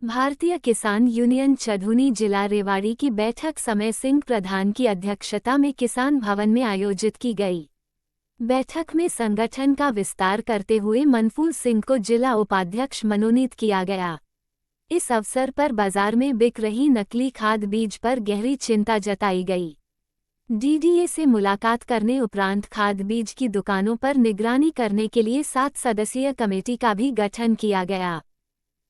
भारतीय किसान यूनियन चढ़ूनी जिला रेवाड़ी की बैठक समय सिंह प्रधान की अध्यक्षता में किसान भवन में आयोजित की गई। बैठक में संगठन का विस्तार करते हुए मनफूल सिंह को जिला उपाध्यक्ष मनोनीत किया गया। इस अवसर पर बाजार में बिक रही नकली खाद बीज पर गहरी चिंता जताई गई। डीडीए से मुलाकात करने उपरांत खाद बीज की दुकानों पर निगरानी करने के लिए 7 सदस्यीय कमेटी का भी गठन किया गया।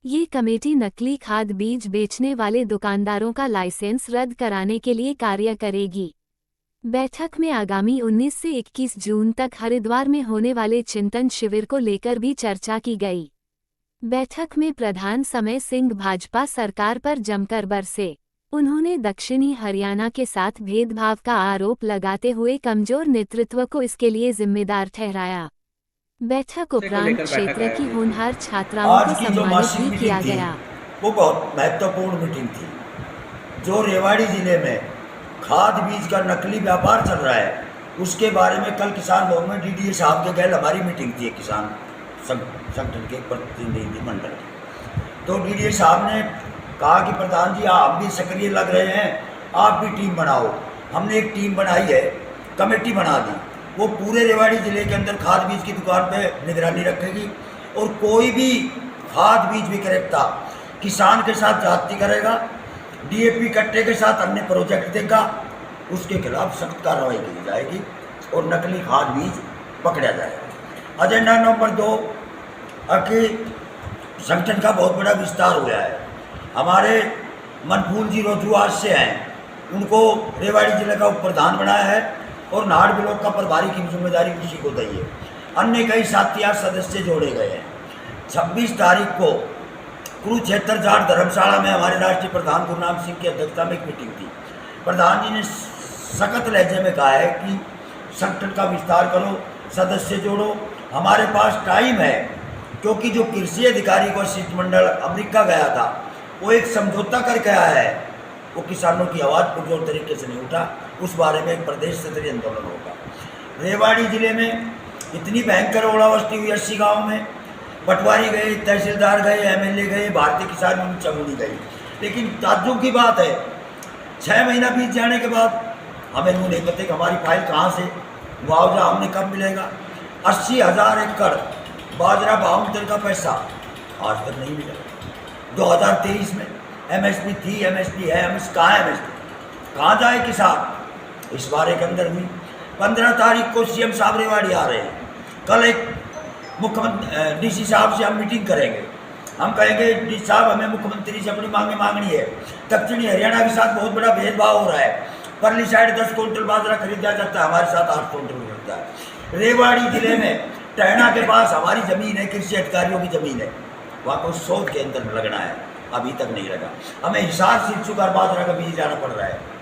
ये कमेटी नकली खाद बीज बेचने वाले दुकानदारों का लाइसेंस रद्द कराने के लिए कार्य करेगी। बैठक में आगामी 19 से 21 जून तक हरिद्वार में होने वाले चिंतन शिविर को लेकर भी चर्चा की गई। बैठक में प्रधान समय सिंह भाजपा सरकार पर जमकर बरसे। उन्होंने दक्षिणी हरियाणा के साथ भेदभाव का आरोप लगाते हुए कमजोर नेतृत्व को इसके लिए जिम्मेदार ठहराया। बैठक उपरांत क्षेत्र की होनहार छात्राओं को सम्मानित भी किया गया। वो बहुत महत्वपूर्ण मीटिंग थी। जो रेवाड़ी जिले में खाद बीज का नकली व्यापार चल रहा है उसके बारे में कल किसान भवन में डीडीए साहब के गैल हमारी मीटिंग थी, किसान संगठन के प्रतिनिधि मंडल की। तो डीडीए साहब ने कहा कि प्रधान जी आप भी सक्रिय लग रहे हैं, आप भी टीम बनाओ। हमने एक टीम बनाई है, कमेटी बना दी। वो पूरे रेवाड़ी जिले के अंदर खाद बीज की दुकान पे निगरानी रखेगी और कोई भी खाद बीज विक्रेता किसान के साथ जाति करेगा, डीएपी कट्टे के साथ अन्य प्रोजेक्ट देगा, उसके खिलाफ सख्त कार्रवाई की जाएगी और नकली खाद बीज पकड़ा जाएगा। एजेंडा नंबर 2 कि संगठन का बहुत बड़ा विस्तार हुआ है। हमारे मनफूल जी रोजुआज से हैं, उनको रेवाड़ी जिले का उप प्रधान बनाया है और नाड़ ब्लॉक का प्रभारी की जिम्मेदारी उसी को दी है। अन्य कई साथी सदस्य जोड़े गए हैं। 26 तारीख को कुरुक्षेत्र जाट धर्मशाला में हमारे राष्ट्रीय प्रधान गुरनाम सिंह की अध्यक्षता में एक मीटिंग थी। प्रधान जी ने सख्त लहजे में कहा है कि संगठन का विस्तार करो, सदस्य जोड़ो। हमारे पास टाइम है, क्योंकि जो कृषि अधिकारी को शिष्टमंडल अमेरिका गया था वो एक समझौता करके आया है, वो किसानों की आवाज़ पुरजोर तरीके से नहीं उठा। उस बारे में एक प्रदेश स्तरीय आंदोलन होगा। रेवाड़ी जिले में इतनी भयंकर ओलावृष्टि हुई, 80 गाँव में पटवारी गए, तहसीलदार गए, एमएलए गए, भारतीय किसान यूनियन चमूनी गई। लेकिन ताज्जुब की बात है, 6 महीना बीत जाने के बाद हमें यूँ नहीं पता कि हमारी फाइल कहाँ से, मुआवजा हमने कब मिलेगा। 80,000 एकड़ बाजरा बाउंडर का पैसा आज तक नहीं मिला। 2023 में एमएसपी थी, एमएसपी है, एमएस कहाँ है, एमएसपी कहाँ जाए किसान। इस बारे के अंदर हुई 15 तारीख को सीएम साहब रेवाड़ी आ रहे हैं। कल एक मुख्यमंत्री डीसी साहब से हम मीटिंग करेंगे। हम कहेंगे डीसी साहब हमें मुख्यमंत्री से अपनी मांगे मांगनी है। दक्षिणी हरियाणा के साथ बहुत बड़ा भेदभाव हो रहा है। परली साइड 10 क्विंटल बाजरा खरीदा जाता है, हमारे साथ 8 क्विंटल मिलता है। रेवाड़ी जिले में टहना के पास हमारी ज़मीन है, कृषि अधिकारियों की ज़मीन है, वहाँ को शोध के अंदर लगना है, अभी तक नहीं लगा। हमें हिसार से शुगर बाजरा का बीज जाना पड़ रहा है।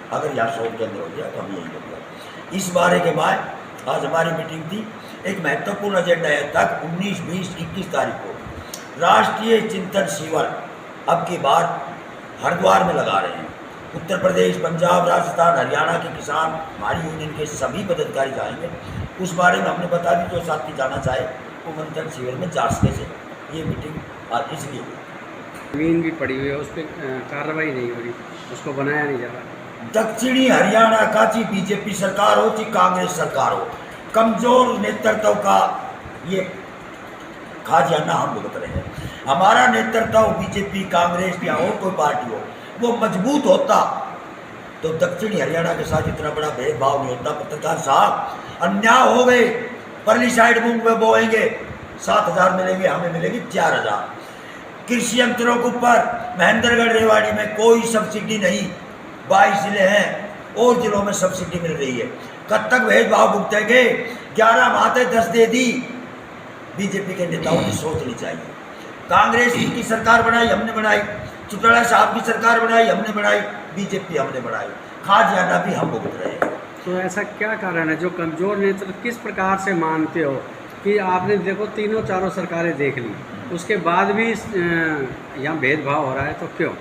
अगर यहाँ शोध के अंदर हो गया तो हम यही लग। इस बारे के बाद आज हमारी मीटिंग थी। एक महत्वपूर्ण एजेंडा है तक 19, 20, 21 तारीख को राष्ट्रीय चिंतन शिविर अब की बार हरिद्वार में लगा रहे हैं। उत्तर प्रदेश, पंजाब, राजस्थान, हरियाणा के किसान, हमारी यूनियन के सभी पदाधिकारी जाएंगे। उस बारे में हमने बता दी, जो साथी जाना चाहे वो मंथन शिविर में जा सके से ये मीटिंग आज इसलिए। जमीन भी पड़ी हुई है, उस पर कार्रवाई नहीं हो रही, उसको बनाया नहीं जा रहा। दक्षिणी हरियाणा का चाहे बीजेपी सरकार हो चाहे कांग्रेस सरकार हो, कमजोर नेतृत्व का ये खाजियाना हम भुगत रहे हैं। हमारा नेतृत्व बीजेपी, कांग्रेस या और कोई पार्टी हो वो मजबूत होता तो दक्षिणी हरियाणा के साथ इतना बड़ा भेदभाव नहीं होता। पत्रकार साहब अन्याय हो गए, परली साइड मूंग में बोएंगे 7,000 मिलेंगे, हमें मिलेगी 4,000। कृषि यंत्रों के ऊपर महेंद्रगढ़ रेवाड़ी में कोई सब्सिडी नहीं, 22 जिले हैं और जिलों में सब्सिडी मिल रही है। कब तक भेदभाव भुगतेंगे? 11 माते 10 दे दी। बीजेपी के नेताओं की सोचनी चाहिए। कांग्रेस की सरकार बनाई, हमने बनाई। चौटाला साहब की सरकार बनाई, हमने बनाई। बीजेपी हमने बनाई। खाजियाना भी हम भुगत रहे हैं। तो ऐसा क्या कारण है जो कमजोर नेतृत्व किस प्रकार से मानते हो कि आपने देखो तीनों चारों सरकारें देख ली, उसके बाद भी यहाँ भेदभाव हो रहा है, तो क्यों?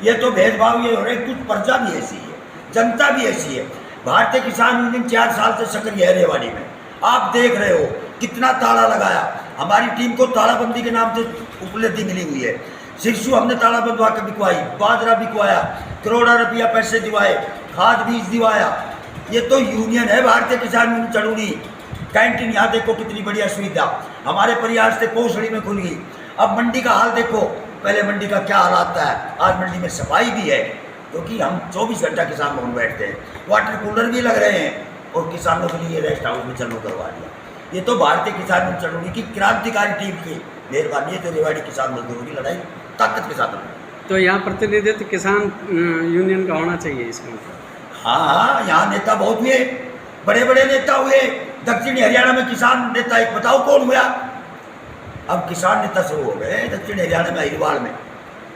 ये तो भेदभाव ये हो रहा है, कुछ प्रजा भी ऐसी है, जनता भी ऐसी है। भारतीय किसान यूनियन 4 साल से सक्रिय है रेवाड़ी में। आप देख रहे हो कितना ताला लगाया। हमारी टीम को तालाबंदी के नाम से उपलब्धि मिली हुई है। सिरसू हमने ताला बंधवा के बिकवाई, बाजरा बिकवाया, करोड़ों रुपया पैसे दिवाए, खाद बीज दिवाया। ये तो यूनियन है भारतीय किसान यूनियन चढ़ूनी। कैंटीन यहाँ देखो कितनी बढ़िया सुविधा, हमारे प्रयास से पोषणी में खुल गई। अब मंडी का हाल देखो, पहले मंडी का क्या हालात था, आज मंडी में सफाई भी है, क्योंकि हम 24 घंटा किसान भवन बैठते हैं, वाटर कूलर भी लग रहे हैं और किसानों के लिए रेस्ट हाउस भी चालू करवा दिया। ये तो भारतीय किसान यूनियन चढ़ूनी की क्रांतिकारी टीम की मेहरबानी है, जो रेवाड़ी किसान मजदूरों की लड़ाई ताकत के साथ लड़ी। तो यहाँ प्रतिनिधित्व किसान यूनियन का होना चाहिए इसमें। हाँ, यहाँ नेता बहुत हुए, बड़े बड़े नेता हुए। दक्षिणी हरियाणा में किसान नेता एक बताओ कौन हुआ? अब किसान नेता शुरू हो गए दक्षिण हरियाणा में, अहिरवाल में।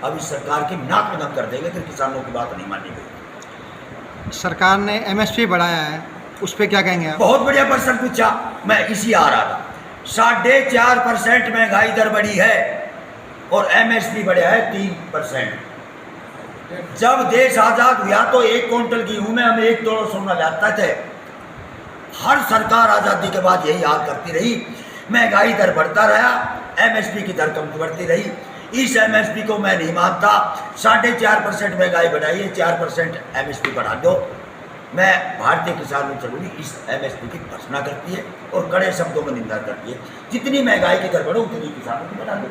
अब इस सरकार की नाक में दम कर देंगे कि किसानों की बात नहीं मानी गई। सरकार ने MSP बढ़ाया है, उस पर क्या कहेंगे आप? बहुत बढ़िया प्रश्न पूछा, मैं इसी आ रहा था। 4.5% महंगाई दर बढ़ी है और MSP बढ़ा है 3%। जब देश आज़ाद हुआ तो 1 क्विंटल गेहूं में हम 1 तोड़ा सोना लाते थे। हर सरकार आज़ादी के बाद यही हाल करती रही, महंगाई दर बढ़ता रहा, MSP की दर कम बढ़ती रही। इस MSP को मैं नहीं मानता। 4.5% महंगाई बढ़ाइए, 4% MSP बढ़ा दो। मैं भारतीय किसान चलूंगी इस MSP की भर्त्सना करती है और कड़े शब्दों में निंदा करती है। जितनी महंगाई की दर बढ़ो उतनी किसानों की बढ़ा दो।